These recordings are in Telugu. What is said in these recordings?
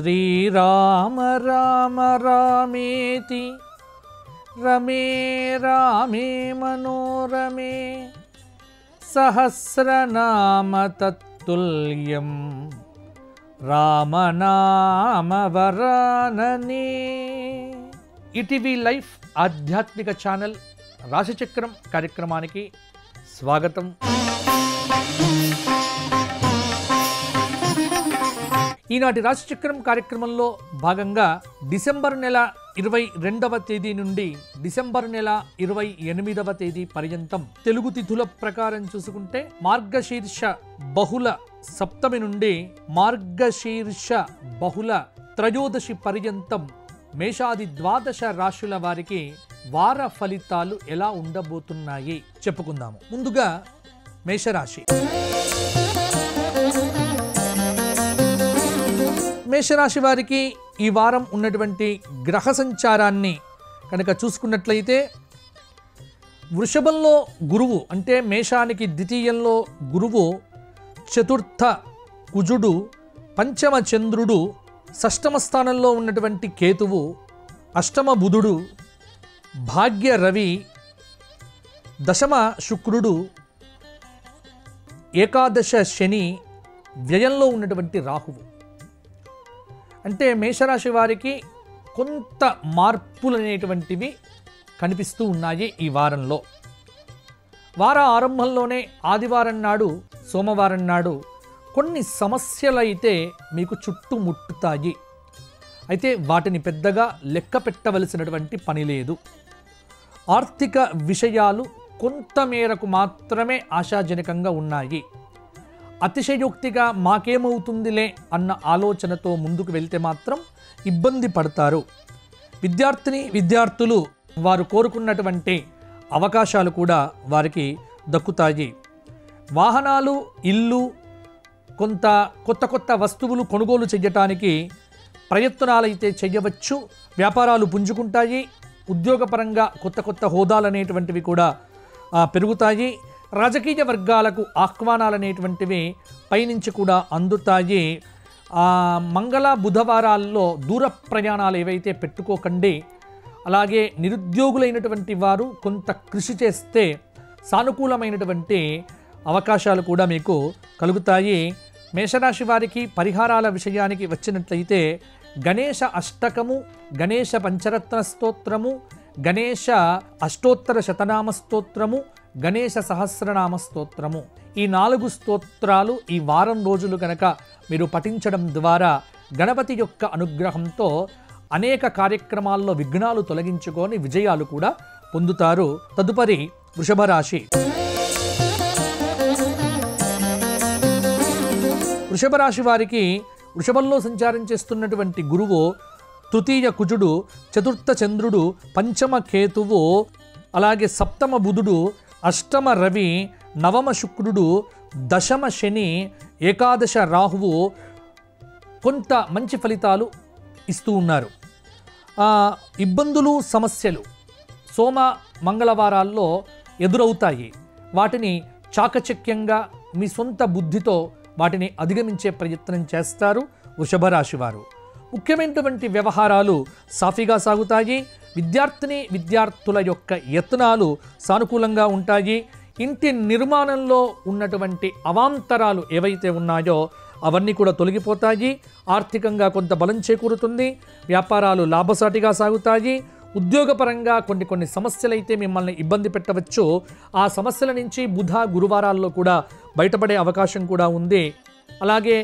శ్రీరామ రామ రామేతి రమే రామే మనోరమే సహస్రనామ తత్తుల్యం రామనామ వరాననే. ఈటీవీ లైఫ్ ఆధ్యాత్మిక ఛానల్ రాశిచక్రం కార్యక్రమానికి స్వాగతం. ఈనాటి రాశిచక్రం కార్యక్రమంలో భాగంగా డిసెంబర్ నెల 22వ తేదీ నుండి డిసెంబర్ నెల 28వ తేదీ పర్యంతం తెలుగు తిథుల ప్రకారం చూసుకుంటే మార్గశీర్ష బహుళ సప్తమి నుండి మార్గశీర్ష బహుళ త్రయోదశి పర్యంతం మేషాది ద్వాదశ రాశుల వారికి వార ఫలితాలు ఎలా ఉండబోతున్నాయి చెప్పుకుందాము. ముందుగా మేషరాశి. మేషరాశి వారికి ఈ వారం ఉన్నటువంటి గ్రహ సంచారాన్ని కనుక చూసుకున్నట్లయితే వృషభంలో గురువు అంటే మేషానికి ద్వితీయంలో గురువు, చతుర్థ కుజుడు, పంచమ చంద్రుడు, షష్టమ స్థానంలో ఉన్నటువంటి కేతువు, అష్టమ బుధుడు, భాగ్య రవి, దశమ శుక్రుడు, ఏకాదశ శని, వ్యయంలో ఉన్నటువంటి రాహువు. అంటే మేషరాశి వారికి కొంత మార్పులు అనేటువంటివి కనిపిస్తూ ఉన్నాయి ఈ వారంలో. వార ఆరంభంలోనే ఆదివారం నాడు, సోమవారం నాడు కొన్ని సమస్యలైతే మీకు చుట్టుముట్టుతాయి. అయితే వాటిని పెద్దగా లెక్క పెట్టవలసినటువంటి పని లేదు. ఆర్థిక విషయాలు కొంతమేరకు మాత్రమే ఆశాజనకంగా ఉన్నాయి. అతిశయోక్తిగా మాకేమవుతుందిలే అన్న ఆలోచనతో ముందుకు వెళ్తే మాత్రం ఇబ్బంది పడతారు. విద్యార్థులు వారు కోరుకున్నటువంటి అవకాశాలు కూడా వారికి దక్కుతాయి. వాహనాలు, ఇల్లు, కొంత కొత్త వస్తువులు కొనుగోలు చేయటానికి ప్రయత్నాలైతే చేయవచ్చు. వ్యాపారాలు పుంజుకుంటాయి. ఉద్యోగపరంగా కొత్త హోదాలు అనేటువంటివి కూడా పెరుగుతాయి. రాజకీయ వర్గాలకు ఆహ్వానాలు అనేటువంటివి పైనుంచి కూడా అందుతాయి. మంగళ బుధవారాల్లో దూర ప్రయాణాలు ఏవైతే పెట్టుకోకండి. అలాగే నిరుద్యోగులైనటువంటి వారు కొంత కృషి చేస్తే సానుకూలమైనటువంటి అవకాశాలు కూడా మీకు కలుగుతాయి. మేషరాశి వారికి పరిహారాల విషయానికి వచ్చినట్లయితే గణేశ అష్టకము, గణేశ పంచరత్న స్తోత్రము, గణేశ అష్టోత్తర శతనామ స్తోత్రము, గణేశ సహస్రనామ స్తోత్రము, ఈ 4 స్తోత్రాలు ఈ వారం రోజులు కనుక మీరు పఠించడం ద్వారా గణపతి యొక్క అనుగ్రహంతో అనేక కార్యక్రమాల్లో విఘ్నాలు తొలగించుకొని విజయాలు కూడా పొందుతారు. తదుపరి వృషభ రాశి. వృషభ రాశి వారికి వృషభంలో సంచారం చేస్తున్నటువంటి గురువు, తృతీయ కుజుడు, చతుర్థ చంద్రుడు, పంచమ కేతువు, అలాగే సప్తమ బుధుడు, అష్టమ రవి, నవమ శుక్రుడు, దశమ శని, ఏకాదశ రాహువు కొంత మంచి ఫలితాలు ఇస్తూ ఉన్నారు. ఇబ్బందులు, సమస్యలు సోమ మంగళవారాల్లో ఎదురవుతాయి. వాటిని చాకచక్యంగా మీ సొంత బుద్ధితో వాటిని అధిగమించే ప్రయత్నం చేస్తారు వృషభ రాశి వారు. ముఖ్యమైనటువంటి వ్యవహారాలు సాఫీగా సాగుతాయి. విద్యార్థుల యొక్క యత్నాలు సానుకూలంగా ఉంటాయి. ఇంటి నిర్మాణంలో ఉన్నటువంటి అవాంతరాలు ఏవైతే ఉన్నాయో అవన్నీ కూడా తొలగిపోతాయి. ఆర్థికంగా కొంత బలం చేకూరుతుంది. వ్యాపారాలు లాభసాటిగా సాగుతాయి. ఉద్యోగపరంగా కొన్ని సమస్యలైతే మిమ్మల్ని ఇబ్బంది పెట్టవచ్చు. ఆ సమస్యల నుంచి బుధ, గురువారాల్లో కూడా బయటపడే అవకాశం కూడా ఉంది. అలాగే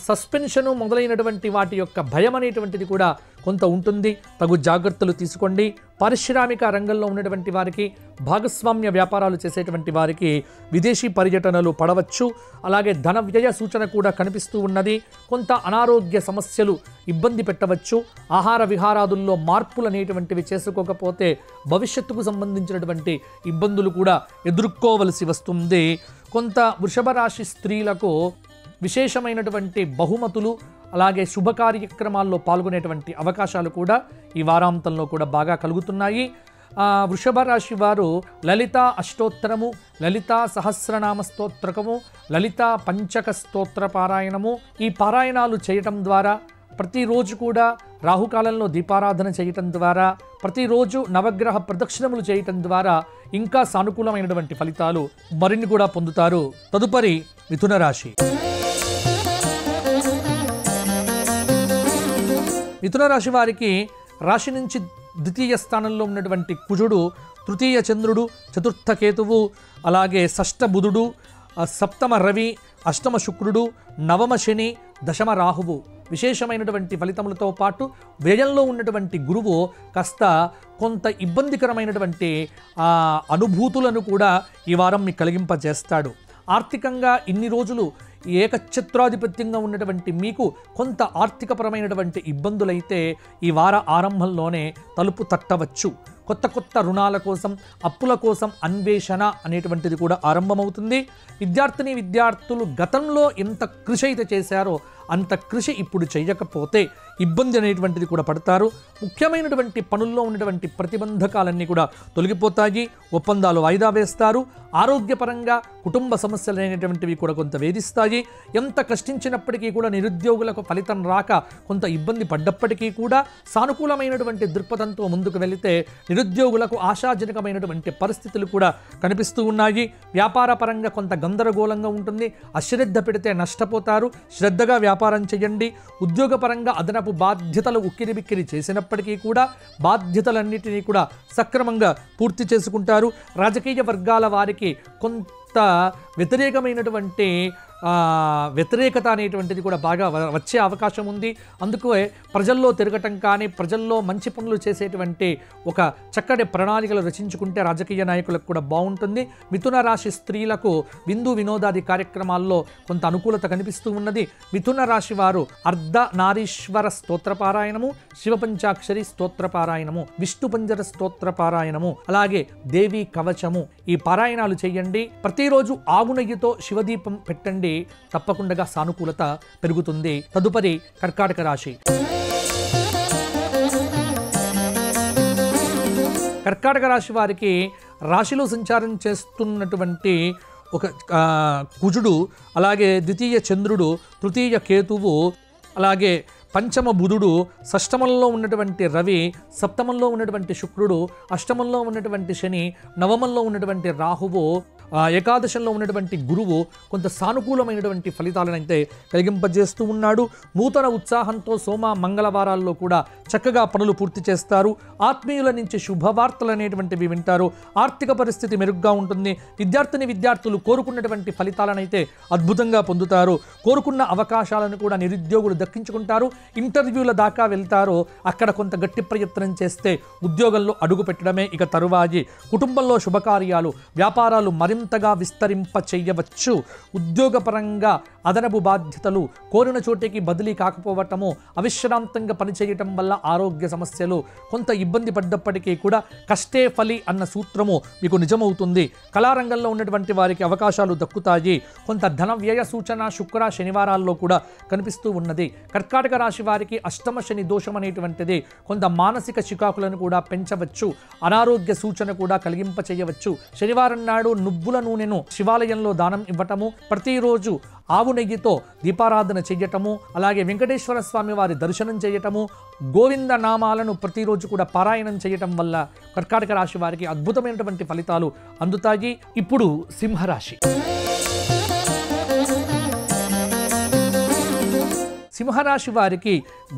సస్పెన్షను మొదలైనటువంటి వాటి యొక్క భయం అనేటువంటిది కూడా కొంత ఉంటుంది. తగు జాగ్రత్తలు తీసుకోండి. పారిశ్రామిక రంగంలో ఉన్నటువంటి వారికి, భాగస్వామ్య వ్యాపారాలు చేసేటువంటి వారికి విదేశీ పర్యటనలు పడవచ్చు. అలాగే ధన వ్యయ సూచన కూడా కనిపిస్తూ ఉన్నది. కొంత అనారోగ్య సమస్యలు ఇబ్బంది పెట్టవచ్చు. ఆహార విహారాదుల్లో మార్పులు అనేటువంటివి చేసుకోకపోతే భవిష్యత్తుకు సంబంధించినటువంటి ఇబ్బందులు కూడా ఎదుర్కోవలసి వస్తుంది. కొంత వృషభ రాశి స్త్రీలకు విశేషమైనటువంటి బహుమతులు, అలాగే శుభ కార్యక్రమాల్లో పాల్గొనేటువంటి అవకాశాలు కూడా ఈ వారాంతంలో కూడా బాగా కలుగుతున్నాయి. వృషభ రాశి వారు లలిత అష్టోత్తరము, లలిత సహస్రనామ స్తోత్రకము, లలిత పంచక స్తోత్ర పారాయణము, ఈ పారాయణాలు చేయటం ద్వారా ప్రతిరోజు కూడా రాహుకాలంలో దీపారాధన చేయటం ద్వారా, ప్రతిరోజు నవగ్రహ ప్రదక్షిణములు చేయటం ద్వారా ఇంకా సానుకూలమైనటువంటి ఫలితాలు మరిన్ని కూడా పొందుతారు. తదుపరి మిథున రాశి. మిథున రాశి వారికి రాశి నుంచి ద్వితీయ స్థానంలో ఉన్నటువంటి కుజుడు, తృతీయ చంద్రుడు, చతుర్థ కేతువు, అలాగే షష్ఠ బుధుడు, సప్తమ రవి, అష్టమ శుక్రుడు, నవమ శని, దశమ రాహువు విశేషమైనటువంటి ఫలితములతో పాటు వ్యయంలో ఉన్నటువంటి గురువు కాస్త కొంత ఇబ్బందికరమైనటువంటి అనుభూతులను కూడా ఈ వారం మీకు కలిగింపజేస్తాడు. ఆర్థికంగా ఇన్ని రోజులు ఏకఛత్రాధిపత్యంగా ఉన్నటువంటి మీకు కొంత ఆర్థికపరమైనటువంటి ఇబ్బందులైతే ఈ వార ఆరంభంలోనే తలుపు తట్టవచ్చు. కొత్త కొత్త రుణాల కోసం, అప్పుల కోసం అన్వేషణ అనేటువంటిది కూడా ఆరంభమవుతుంది. విద్యార్థులు గతంలో ఎంత కృషి అయితే చేశారో అంత కృషి ఇప్పుడు చేయకపోతే ఇబ్బంది అనేటువంటిది కూడా పడతారు. ముఖ్యమైనటువంటి పనుల్లో ఉన్నటువంటి ప్రతిబంధకాలన్నీ కూడా తొలగిపోతాయి. ఒప్పందాలు వాయిదా వేస్తారు. ఆరోగ్యపరంగా కుటుంబ సమస్యలు అనేటువంటివి కూడా కొంత వేధిస్తాయి. ఎంత కష్టించినప్పటికీ కూడా నిరుద్యోగులకు ఫలితం రాక కొంత ఇబ్బంది పడ్డప్పటికీ కూడా సానుకూలమైనటువంటి దృక్పథంతో ముందుకు వెళితే నిరుద్యోగులకు ఆశాజనకమైనటువంటి పరిస్థితులు కూడా కనిపిస్తూ ఉన్నాయి. వ్యాపార పరంగా కొంత గందరగోళంగా ఉంటుంది. అశ్రద్ధ పెడితే నష్టపోతారు. శ్రద్ధగా వ్యాపారం చేయండి. ఉద్యోగపరంగా అదనపు బాధ్యతలు ఉక్కిరిబిక్కిరి చేసినప్పటికీ కూడా బాధ్యతలన్నిటినీ కూడా సక్రమంగా పూర్తి చేసుకుంటారు. రాజకీయ వర్గాల వారికి కొంత వ్యతిరేకమైనటువంటి వ్యతిరేకత అనేటువంటిది కూడా బాగా వచ్చే అవకాశం ఉంది. అందుకే ప్రజల్లో తిరగటం కానీ, ప్రజల్లో మంచి పనులు చేసేటువంటి ఒక చక్కటి ప్రణాళికలు రచించుకుంటే రాజకీయ నాయకులకు కూడా బాగుంటుంది. మిథున రాశి స్త్రీలకు విందు వినోదాది కార్యక్రమాల్లో కొంత అనుకూలత కనిపిస్తూ ఉన్నది. మిథున రాశి వారు అర్ధనారీశ్వర స్తోత్రపారాయణము, శివపంచాక్షరి స్తోత్రపారాయణము, విష్ణు పంజర స్తోత్రపారాయణము, అలాగే దేవి కవచము ఈ పారాయణాలు చేయండి. ప్రతిరోజు ఆవు నెయ్యితో శివదీపం పెట్టండి. తప్పకుండా సానుకూలత పెరుగుతుంది. తదుపరి కర్కాటక రాశి. కర్కాటక రాశి వారికి రాశిలో సంచారం చేస్తున్నటువంటి ఒక కుజుడు, అలాగే ద్వితీయ చంద్రుడు, తృతీయ కేతువు, అలాగే పంచమ బుధుడు, షష్టమంలో ఉన్నటువంటి రవి, సప్తమంలో ఉన్నటువంటి శుక్రుడు, అష్టమంలో ఉన్నటువంటి శని, నవమంలో ఉన్నటువంటి రాహువు, ఏకాదశంలో ఉన్నటువంటి గురువు కొంత సానుకూలమైనటువంటి ఫలితాలను అయితే కలిగింపజేస్తూ ఉన్నాడు. నూతన ఉత్సాహంతో సోమ మంగళవారాల్లో కూడా చక్కగా పనులు పూర్తి చేస్తారు. ఆత్మీయుల నుంచి శుభవార్తలు అనేటువంటివి వింటారు. ఆర్థిక పరిస్థితి మెరుగ్గా ఉంటుంది. విద్యార్థులు కోరుకున్నటువంటి ఫలితాలను అయితే అద్భుతంగా పొందుతారు. కోరుకున్న అవకాశాలను కూడా నిరుద్యోగులు దక్కించుకుంటారు. ఇంటర్వ్యూల దాకా వెళ్తారు. అక్కడ కొంత గట్టి ప్రయత్నం చేస్తే ఉద్యోగంలో అడుగు పెట్టడమే ఇక తరువాయి. కుటుంబంలో శుభకార్యాలు, వ్యాపారాలు మరింతగా విస్తరింప చేయవచ్చు. ఉద్యోగపరంగా అదనపు బాధ్యతలు, కోరిన చోటికి బదిలీ కాకపోవటము, అవిశ్రాంతంగా పనిచేయటం వల్ల ఆరోగ్య సమస్యలు, కొంత ఇబ్బంది పడ్డప్పటికీ కూడా కష్టే ఫలి అన్న సూత్రము మీకు నిజమవుతుంది. కళారంగంలో ఉన్నటువంటి వారికి అవకాశాలు దక్కుతాయి. కొంత ధన వ్యయ సూచన శుక్ర శనివారాల్లో కూడా కనిపిస్తూ ఉన్నది. కర్కాటక రాశి వారికి అష్టమ శని దోషం అనేటువంటిది కొంత మానసిక చికాకులను కూడా పెంచవచ్చు. అనారోగ్య సూచన కూడా కలిగింప చేయవచ్చు. శనివారం నాడు నువ్వుల నూనెను శివాలయంలో దానం ఇవ్వటము, ప్రతిరోజు ఆవు నెయ్యితో దీపారాధన చెయ్యటము, అలాగే వెంకటేశ్వర స్వామి వారి దర్శనం చేయటము, గోవింద నామాలను ప్రతిరోజు కూడా పారాయణం చేయటం వల్ల కర్కాటక రాశి వారికి అద్భుతమైనటువంటి ఫలితాలు అందుతాయి. ఇప్పుడు సింహరాశి. సింహరాశి వారికి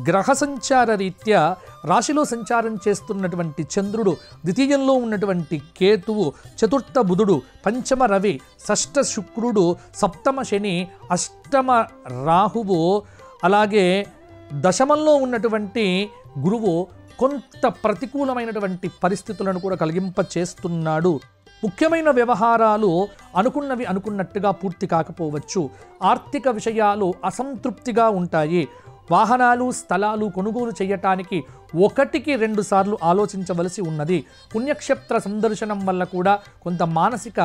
గ్రహ సంచార రీత్యా రాశిలో సంచారం చేస్తున్నటువంటి చంద్రుడు, ద్వితీయంలో ఉన్నటువంటి కేతువు, చతుర్థ బుధుడు, పంచమ రవి, షష్ఠ శుక్రుడు, సప్తమ శని, అష్టమ రాహువు, అలాగే దశమంలో ఉన్నటువంటి గురువు కొంత ప్రతికూలమైనటువంటి పరిస్థితులను కూడా కలిగింప చేస్తున్నాడు. ముఖ్యమైన వ్యవహారాలు అనుకున్నవి అనుకున్నట్టుగా పూర్తి కాకపోవచ్చు. ఆర్థిక విషయాలు అసంతృప్తిగా ఉంటాయి. వాహనాలు, స్థలాలు కొనుగోలు చేయటానికి 1-2 సార్లు ఆలోచించవలసి ఉన్నది. పుణ్యక్షేత్ర సందర్శనం వల్ల కూడా కొంత మానసిక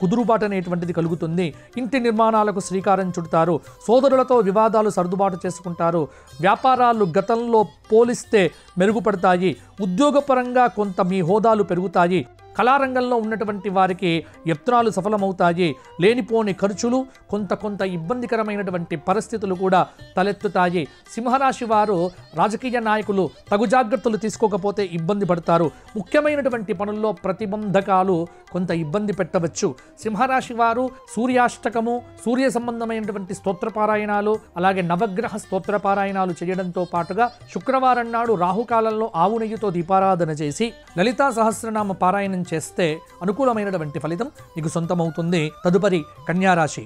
కుదురుబాటు అనేటువంటిది కలుగుతుంది. ఇంటి నిర్మాణాలకు శ్రీకారం చుడతారు. సోదరులతో వివాదాలు సర్దుబాటు చేసుకుంటారు. వ్యాపారాలు గతంలో పోలిస్తే మెరుగుపడతాయి. ఉద్యోగపరంగా కొంత మీ హోదాలు పెరుగుతాయి. కళారంగంలో ఉన్నటువంటి వారికి యత్నాలు సఫలమవుతాయి. లేనిపోని ఖర్చులు, కొంత ఇబ్బందికరమైనటువంటి పరిస్థితులు కూడా తలెత్తుతాయి. సింహరాశి వారు రాజకీయ నాయకులు తగు జాగ్రత్తలు తీసుకోకపోతే ఇబ్బంది పడతారు. ముఖ్యమైనటువంటి పనుల్లో ప్రతిబంధకాలు కొంత ఇబ్బంది పెట్టవచ్చు. సింహరాశి వారు సూర్యాష్టకము, సూర్య సంబంధమైనటువంటి స్తోత్రపారాయణాలు, అలాగే నవగ్రహ స్తోత్రపారాయణాలు చేయడంతో పాటుగా శుక్రవారం నాడు రాహుకాలంలో ఆవు నెయ్యితో దీపారాధన చేసి లలితా సహస్రనామ పారాయణం చేస్తే అనుకూలమైనటువంటి ఫలితం మీకు సొంతమవుతుంది. తదుపరి కన్యారాశి.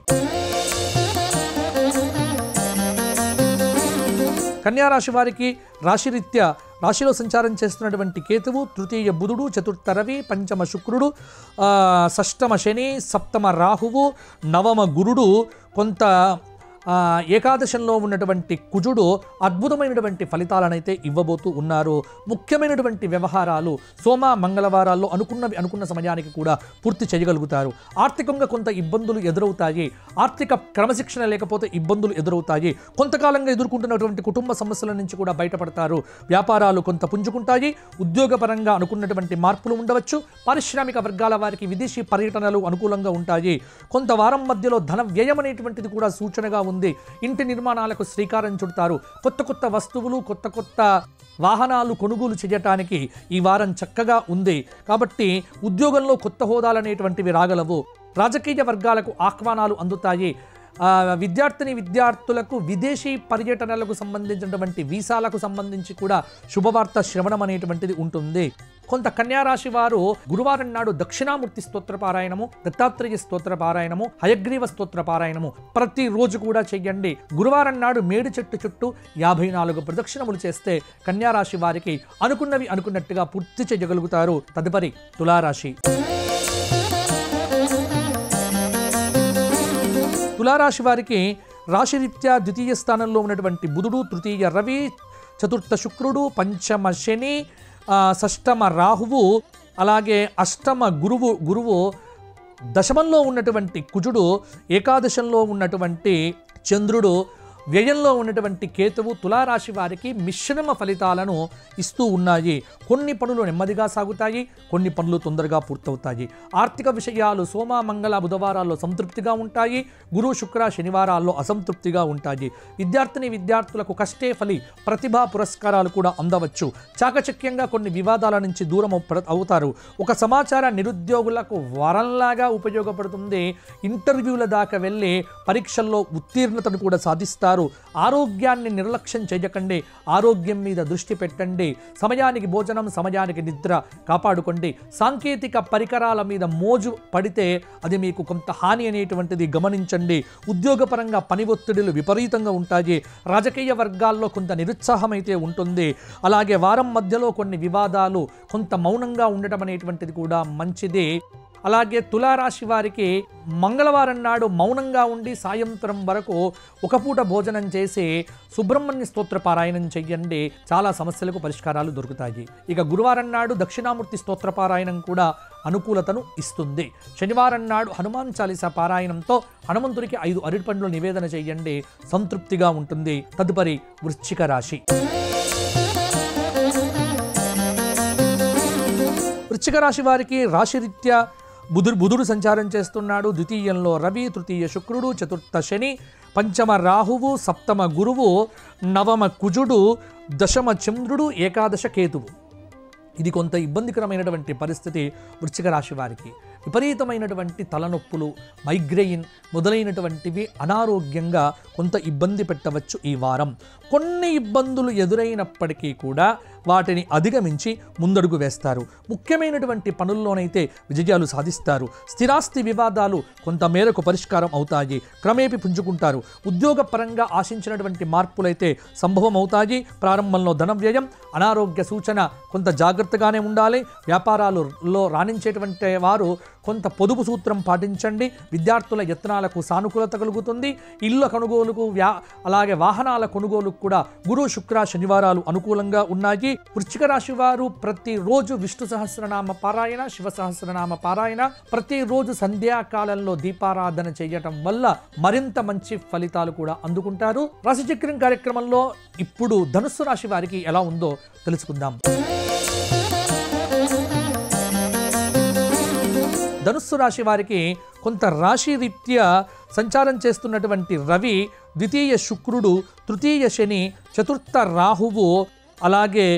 కన్యారాశి వారికి రాశిరీత్యా రాశిలో సంచారం చేస్తున్నటువంటి కేతువు, తృతీయ బుధుడు, చతుర్థ రవి, పంచమ శుక్రుడు, షష్టమ శని, సప్తమ రాహువు, నవమ గురుడు, కొంత ఏకాదశంలో ఉన్నటువంటి కుజుడు అద్భుతమైనటువంటి ఫలితాలనైతే ఇవ్వబోతూ ఉన్నారు. ముఖ్యమైనటువంటి వ్యవహారాలు సోమ మంగళవారాల్లో అనుకున్న సమయానికి కూడా పూర్తి చేయగలుగుతారు. ఆర్థికంగా కొంత ఇబ్బందులు ఎదురవుతాయి. ఆర్థిక క్రమశిక్షణ లేకపోతే ఇబ్బందులు ఎదురవుతాయి. కొంతకాలంగా ఎదుర్కొంటున్నటువంటి కుటుంబ సమస్యల నుంచి కూడా బయటపడతారు. వ్యాపారాలు కొంత పుంజుకుంటాయి. ఉద్యోగపరంగా అనుకున్నటువంటి మార్పులు ఉండవచ్చు. పారిశ్రామిక వర్గాల వారికి విదేశీ పర్యటనలు అనుకూలంగా ఉంటాయి. కొంత వారం మధ్యలో ధన వ్యయం అనేటువంటిది కూడా సూచనగా ఉంది. ఇంటి నిర్మాణాలకు శ్రీకారం చుడతారు. కొత్త వస్తువులు, కొత్త వాహనాలు కొనుగోలు చేయటానికి ఈ వారం చక్కగా ఉంది. కాబట్టి ఉద్యోగంలో కొత్త హోదాలనేటువంటివి రాగలవు. రాజకీయ వర్గాలకు ఆహ్వానాలు అందుతాయి. విద్యార్థులకు విదేశీ పర్యటనలకు సంబంధించినటువంటి వీసాలకు సంబంధించి కూడా శుభవార్త శ్రవణం అనేటువంటిది ఉంటుంది. కొంత కన్యారాశి వారు గురువారం నాడు దక్షిణామూర్తి స్తోత్ర పారాయణము, దత్తాత్రేయ స్తోత్ర పారాయణము, హయగ్రీవ స్తోత్ర పారాయణము ప్రతిరోజు కూడా చెయ్యండి. గురువారం నాడు మేడి చెట్టు చుట్టూ 54 ప్రదక్షిణములు చేస్తే కన్యారాశి వారికి అనుకున్నవి అనుకున్నట్టుగా పూర్తి చేయగలుగుతారు. తదుపరి తులారాశి. తులారాశి వారికి రాశిరీత్యా ద్వితీయ స్థానంలో ఉన్నటువంటి బుధుడు, తృతీయ రవి, చతుర్థ శుక్రుడు, పంచమ శని, షష్టమ రాహువు, అలాగే అష్టమ గురువు, దశమంలో ఉన్నటువంటి కుజుడు, ఏకాదశంలో ఉన్నటువంటి చంద్రుడు, వ్యయంలో ఉన్నటువంటి కేతువు తులారాశి వారికి మిశ్రమ ఫలితాలను ఇస్తూ ఉన్నాయి. కొన్ని పనులు నెమ్మదిగా సాగుతాయి, కొన్ని పనులు తొందరగా పూర్తవుతాయి. ఆర్థిక విషయాలు సోమ మంగళ బుధవారాల్లో సంతృప్తిగా ఉంటాయి. గురు శుక్ర శనివారాల్లో అసంతృప్తిగా ఉంటాయి. విద్యార్థులకు కష్టే ఫలి ప్రతిభా పురస్కారాలు కూడా అందవచ్చు. చాకచక్యంగా కొన్ని వివాదాల నుంచి దూరం అవుతారు. ఒక సమాచార నిరుద్యోగులకు వరంలాగా ఉపయోగపడుతుంది. ఇంటర్వ్యూల దాకా వెళ్ళి పరీక్షల్లో ఉత్తీర్ణతను కూడా సాధిస్తారు. ఆరోగ్యాన్ని నిర్లక్ష్యం చేయకండి. ఆరోగ్యం మీద దృష్టి పెట్టండి. సమయానికి భోజనం, సమయానికి నిద్ర కాపాడుకోండి. సాంకేతిక పరికరాల మీద మోజు పడితే అది మీకు కొంత హాని అనేటువంటిది గమనించండి. ఉద్యోగపరంగా పని ఒత్తిడులు విపరీతంగా ఉంటాయి. రాజకీయ వర్గాల్లో కొంత నిరుత్సాహం అయితే ఉంటుంది. అలాగే వారం మధ్యలో కొన్ని వివాదాలు, కొంత మౌనంగా ఉండటం అనేటువంటిది కూడా మంచిది. అలాగే తులారాశి వారికి మంగళవారం నాడు మౌనంగా ఉండి సాయంత్రం వరకు ఒక పూట భోజనం చేసి సుబ్రహ్మణ్య స్తోత్ర పారాయణం చెయ్యండి. చాలా సమస్యలకు పరిష్కారాలు దొరుకుతాయి. ఇక గురువారం నాడు దక్షిణామూర్తి స్తోత్ర పారాయణం కూడా అనుకూలతను ఇస్తుంది. శనివారం నాడు హనుమాన్ చాలీసా పారాయణంతో హనుమంతుడికి 5 అరటిపండ్లు నివేదన చెయ్యండి. సంతృప్తిగా ఉంటుంది. తదుపరి వృశ్చిక రాశి. వృశ్చిక రాశి వారికి రాశిరీత్యా బుధుడు సంచారం చేస్తున్నాడు. ద్వితీయంలో రవి, తృతీయ శుక్రుడు, చతుర్థ శని, పంచమ రాహువు, సప్తమ గురువు, నవమ కుజుడు, దశమ చంద్రుడు, ఏకాదశ కేతువు. ఇది కొంత ఇబ్బందికరమైనటువంటి పరిస్థితి వృశ్చిక రాశి వారికి. విపరీతమైనటువంటి తలనొప్పులు, మైగ్రెయిన్ మొదలైనటువంటివి అనారోగ్యంగా కొంత ఇబ్బంది పెట్టవచ్చు ఈ వారం. కొన్ని ఇబ్బందులు ఎదురైనప్పటికీ కూడా వాటిని అధిగమించి ముందడుగు వేస్తారు. ముఖ్యమైనటువంటి పనుల్లోనైతే విజయాలు సాధిస్తారు. స్థిరాస్తి వివాదాలు కొంత మేరకు పరిష్కారం అవుతాయి. క్రమేపీ పుంజుకుంటారు. ఉద్యోగపరంగా ఆశించినటువంటి మార్పులైతే సంభవం అవుతాయి. ప్రారంభంలో ధన వ్యయం, అనారోగ్య సూచన, కొంత జాగ్రత్తగానే ఉండాలి. వ్యాపారాలలో రాణించేటువంటి వారు కొంత పొదుపు సూత్రం పాటించండి. విద్యార్థుల యత్నాలకు సానుకూలత కలుగుతుంది. ఇళ్ళ కొనుగోలుకు అలాగే వాహనాల కొనుగోలుకు కూడా గురు శుక్ర శనివారాలు అనుకూలంగా ఉన్నాయి. వృశ్చిక రాశి వారు ప్రతిరోజు విష్ణు సహస్రనామ పారాయణ, శివ సహస్రనామ పారాయణ, ప్రతిరోజు సంధ్యాకాలంలో దీపారాధన చేయటం వల్ల మరింత మంచి ఫలితాలు కూడా అందుకుంటారు. రాశిచక్రం కార్యక్రమంలో ఇప్పుడు ధనుస్సు రాశి వారికి ఎలా ఉందో తెలుసుకుందాం. ధనుస్సు రాశి వారికి కొంత రాశిరీత్యా సంచారం చేస్తున్నటువంటి రవి, ద్వితీయ శుక్రుడు, తృతీయ శని, చతుర్థ రాహువు, అలాగే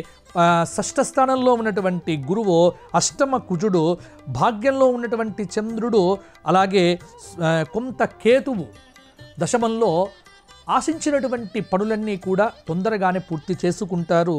షష్ఠ స్థానంలో ఉన్నటువంటి గురువు, అష్టమ కుజుడు, భాగ్యంలో ఉన్నటువంటి చంద్రుడు, అలాగే కొంత కేతువు దశమంలో ఆశించినటువంటి పనులన్నీ కూడా తొందరగానే పూర్తి చేసుకుంటారు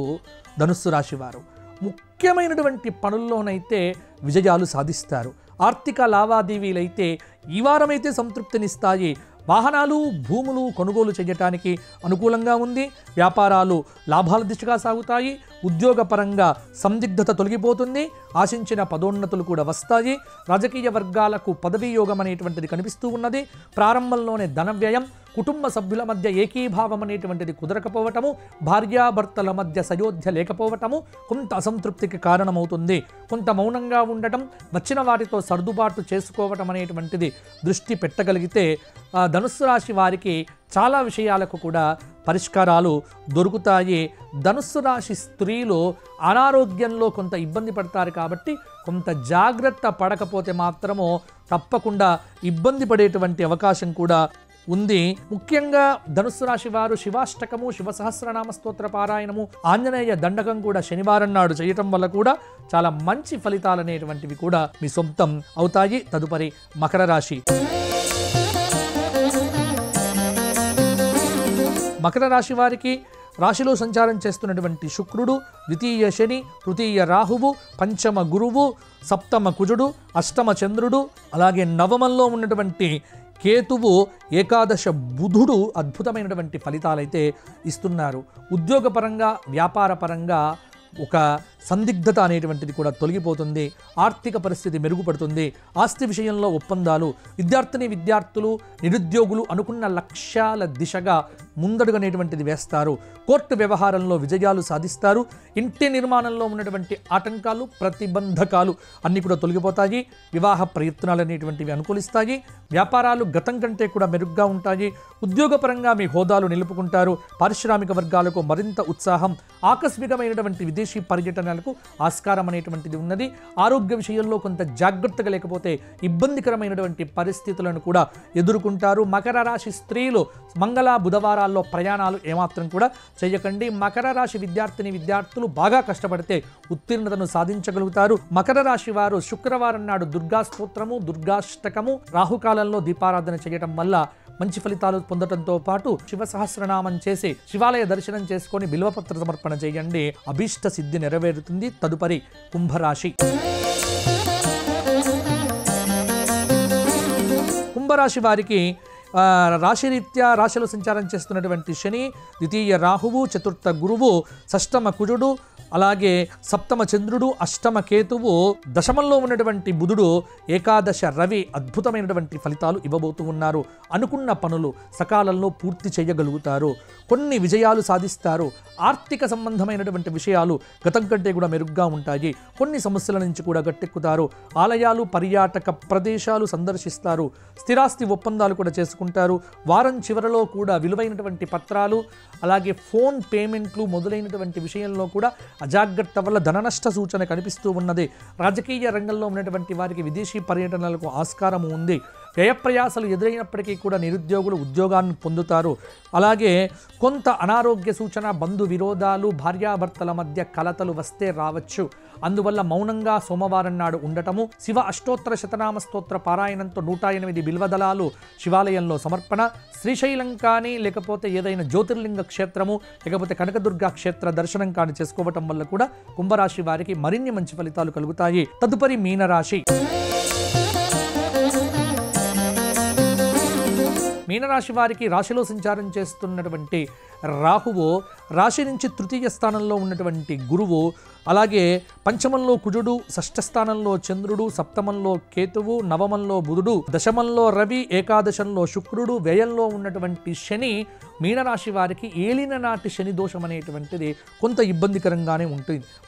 ధనుస్సు రాశి వారు. ముఖ్యమైనటువంటి పనుల్లోనైతే విజయాలు సాధిస్తారు. ఆర్థిక లావాదేవీలైతే ఈ వారమైతే సంతృప్తినిస్తాయి. వాహనాలు, భూములు కొనుగోలు చేయటానికి అనుకూలంగా ఉంది. వ్యాపారాలు లాభాల దిశగా సాగుతాయి. ఉద్యోగపరంగా సందిగ్ధత తొలగిపోతుంది. ఆశించిన పదోన్నతులు కూడా వస్తాయి. రాజకీయ వర్గాలకు పదవీ యోగం అనేటువంటిది కనిపిస్తూ ఉన్నది. ప్రారంభంలోనే ధన వ్యయం, కుటుంబ సభ్యుల మధ్య ఏకీభావం అనేటువంటిది కుదరకపోవటము, భార్యాభర్తల మధ్య సయోధ్య లేకపోవటము కొంత అసంతృప్తికి కారణమవుతుంది. కొంత మౌనంగా ఉండటం, వచ్చిన వాటితో సర్దుబాటు చేసుకోవటం అనేటువంటిది దృష్టి పెట్టగలిగితే ధనుస్సు రాశి వారికి చాలా విషయాలకు కూడా పరిష్కారాలు దొరుకుతాయి. ధనుస్సు రాశి స్త్రీలు అనారోగ్యంలో కొంత ఇబ్బంది పడతారు కాబట్టి కొంత జాగ్రత్త పడకపోతే మాత్రము తప్పకుండా ఇబ్బంది పడేటువంటి అవకాశం కూడా ఉంది. ముఖ్యంగా ధనుస్సు రాశి వారు శివాష్టకము, శివ సహస్రనామ స్తోత్ర పారాయణము, ఆంజనేయ దండకం కూడా శనివారం నాడు చేయటం వల్ల కూడా చాలా మంచి ఫలితాలు అనేటువంటివి కూడా మీ సొంతం అవుతాయి. తదుపరి మకర రాశి. మకర రాశి వారికి రాశిలో సంచారం చేస్తున్నటువంటి శుక్రుడు, ద్వితీయ శని, తృతీయ రాహువు, పంచమ గురువు, సప్తమ కుజుడు, అష్టమ చంద్రుడు, అలాగే నవమంలో ఉన్నటువంటి కేతువు, ఏకాదశ బుధుడు అద్భుతమైనటువంటి ఫలితాలైతే ఇస్తున్నారు. ఉద్యోగపరంగా, వ్యాపారపరంగా ఒక సందిగ్ధత అనేటువంటిది కూడా తొలగిపోతుంది. ఆర్థిక పరిస్థితి మెరుగుపడుతుంది. ఆస్తి విషయంలో ఒప్పందాలు, విద్యార్థులు, నిరుద్యోగులు అనుకున్న లక్ష్యాల దిశగా ముందడుగనేటువంటిది వేస్తారు. కోర్టు వ్యవహారంలో విజయాలు సాధిస్తారు. ఇంటి నిర్మాణంలో ఉన్నటువంటి ఆటంకాలు, ప్రతిబంధకాలు అన్నీ కూడా తొలగిపోతాయి. వివాహ ప్రయత్నాలు అనేటువంటివి అనుకూలిస్తాయి. వ్యాపారాలు గతం కంటే కూడా మెరుగ్గా ఉంటాయి. ఉద్యోగపరంగా మీ హోదాలు నిలుపుకుంటారు. పారిశ్రామిక వర్గాలకు మరింత ఉత్సాహం. ఆకస్మికమైనటువంటి విదేశీ పర్యటనలకు ఆస్కారం అనేటువంటిది ఉన్నది. ఆరోగ్య విషయంలో కొంత జాగ్రత్తగా లేకపోతే ఇబ్బందికరమైనటువంటి పరిస్థితులను కూడా ఎదుర్కొంటారు. మకర రాశి స్త్రీలు మంగళ బుధవారాల్లో ప్రయాణాలు ఏమాత్రం కూడా చేయకండి. మకర రాశి విద్యార్థులు బాగా కష్టపడితే ఉత్తీర్ణతను సాధించగలుగుతారు. మకర రాశి వారు శుక్రవారం నాడు దుర్గా స్తోత్రము, దుర్గాష్టకము, రాహుకాలంలో దీపారాధన చేయటం వల్ల మంచి ఫలితాలు పొందడంతో పాటు శివ సహస్రనామం చేసి శివాలయ దర్శనం చేసుకొని బిల్వపత్ర సమర్పణ చేయండి. అభీష్ట సిద్ధి నెరవేరుతుంది. తదుపరి కుంభరాశి. కుంభరాశి వారికి రాశిరీత్యా రాశిలో సంచారం చేస్తున్నటువంటి శని, ద్వితీయ రాహువు, చతుర్థ గురువు, షష్టమ కుజుడు, అలాగే సప్తమ చంద్రుడు, అష్టమ కేతువు, దశమంలో ఉన్నటువంటి బుధుడు, ఏకాదశ రవి అద్భుతమైనటువంటి ఫలితాలు ఇవ్వబోతూ ఉన్నారు. అనుకున్న పనులు సకాలంలో పూర్తి చేయగలుగుతారు. కొన్ని విజయాలు సాధిస్తారు. ఆర్థిక సంబంధమైనటువంటి విషయాలు గతం కంటే కూడా మెరుగ్గా ఉంటాయి. కొన్ని సమస్యల నుంచి కూడా గట్టెక్కుతారు. ఆలయాలు, పర్యాటక ప్రదేశాలు సందర్శిస్తారు. స్థిరాస్తి ఒప్పందాలు కూడా చేసుకుంటారు. వారం చివరలో కూడా విలువైనటువంటి పత్రాలు, అలాగే ఫోన్ పేమెంట్లు మొదలైనటువంటి విషయంలో కూడా అజాగ్రత్త వల్ల ధన నష్ట సూచన కనిపిస్తూ ఉన్నది. రాజకీయ రంగంలో ఉన్నటువంటి వారికి విదేశీ పర్యటనలకు ఆస్కారం ఉంది. వ్యయప్రయాసలు ఎదురైనప్పటికీ కూడా నిరుద్యోగులు ఉద్యోగాన్ని పొందుతారు. అలాగే కొంత అనారోగ్య సూచన, బంధు విరోధాలు, భార్యాభర్తల మధ్య కలతలు వస్తే రావచ్చు. అందువల్ల మౌనంగా సోమవారం నాడు ఉండటము, శివ అష్టోత్తర శతనామ స్తోత్ర పారాయణంతో 108 బిల్వదళాలు శివాలయంలో సమర్పణ, శ్రీశైలం కానీ లేకపోతే ఏదైనా జ్యోతిర్లింగ క్షేత్రము లేకపోతే కనకదుర్గా క్షేత్ర దర్శనం కానీ చేసుకోవటం వల్ల కూడా కుంభరాశి వారికి మరిన్ని మంచి ఫలితాలు కలుగుతాయి. తదుపరి మీనరాశి. మీనరాశి వారికి రాశిలో సంచారం చేస్తున్నటువంటి రాహువు, రాశి నుంచి తృతీయ స్థానంలో ఉన్నటువంటి గురువు, అలాగే పంచమంలో కుజుడు, షష్ఠ స్థానంలో చంద్రుడు, సప్తమంలో కేతువు, నవమంలో బుధుడు, దశమంలో రవి, ఏకాదశంలో శుక్రుడు, వ్యయంలో ఉన్నటువంటి శని మీనరాశి వారికి ఏలిన నాటి శని దోషం అనేటువంటిది కొంత ఇబ్బందికరంగానే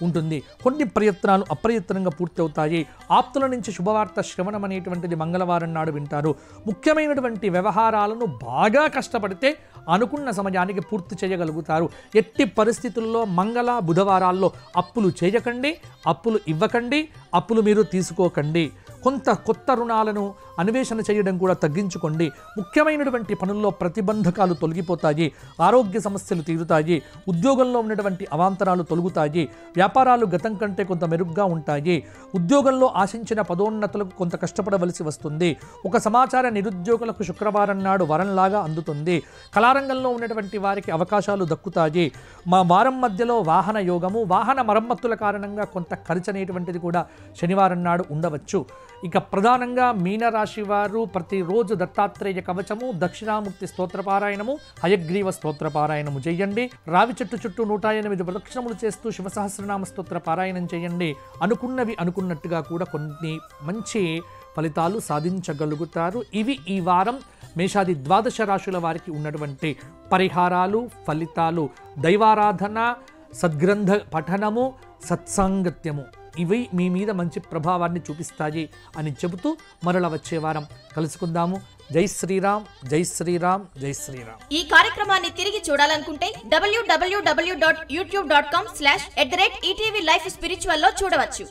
ఉంటుంది. కొన్ని ప్రయత్నాలు అప్రయత్నంగా పూర్తి అవుతాయి. ఆప్తుల నుంచి శుభవార్త శ్రవణం అనేటువంటిది మంగళవారం నాడు వింటారు. ముఖ్యమైనటువంటి వ్యవహారాలను బాగా కష్టపడితే అనుకున్న సమయానికి పూర్తి చేయగలుగుతారు. ఎట్టి పరిస్థితుల్లో మంగళ బుధవారాల్లో అప్పులు చేయకండి, అప్పులు ఇవ్వకండి, అప్పులు మీరు తీసుకోకండి. కొంత కొత్త రుణాలను అన్వేషణ చేయడం కూడా తగ్గించుకోండి. ముఖ్యమైనటువంటి పనుల్లో ప్రతిబంధకాలు తొలగిపోతాయి. ఆరోగ్య సమస్యలు తీరుతాయి. ఉద్యోగంలో ఉన్నటువంటి అవాంతరాలు తొలగుతాయి. వ్యాపారాలు గతం కంటే కొంత మెరుగ్గా ఉంటాయి. ఉద్యోగంలో ఆశించిన పదోన్నతులకు కొంత కష్టపడవలసి వస్తుంది. ఒక సమాచార నిరుద్యోగులకు శుక్రవారం నాడు వరంలాగా అందుతుంది. కళారంగంలో ఉన్నటువంటి వారికి అవకాశాలు దక్కుతాయి. మా వారం మధ్యలో వాహన యోగము, వాహన మరమ్మతుల కారణంగా కొంత ఖర్చు అనేటువంటిది కూడా శనివారం నాడు ఉండవచ్చు. ఇక ప్రధానంగా మీనరాశి వారు ప్రతిరోజు దత్తాత్రేయ కవచము, దక్షిణామూర్తి స్తోత్రపారాయణము, హయగ్రీవ స్తోత్రపారాయణము చేయండి. రావి చెట్టు చుట్టూ 108 ప్రదక్షిణములు చేస్తూ శివసహస్రనామ స్తోత్ర పారాయణం చేయండి. అనుకున్నవి అనుకున్నట్టుగా కూడా కొన్ని మంచి ఫలితాలు సాధించగలుగుతారు. ఇవి ఈ వారం మేషాది ద్వాదశ రాశుల వారికి ఉన్నటువంటి పరిహారాలు, ఫలితాలు. దైవారాధన, సద్గ్రంథ పఠనము, సత్సాంగత్యము ఇవి మీ మీద మంచి ప్రభావాన్ని చూపిస్తాయి అని చెబుతూ మరల వచ్చే వారం కలుసుకుందాము. జై శ్రీరామ్, జై శ్రీరామ్, జై శ్రీరామ్. ఈ కార్యక్రమాన్ని తిరిగి చూడాలనుకుంటే www.youtube.com/@ETV Life Spiritual లో చూడవచ్చు.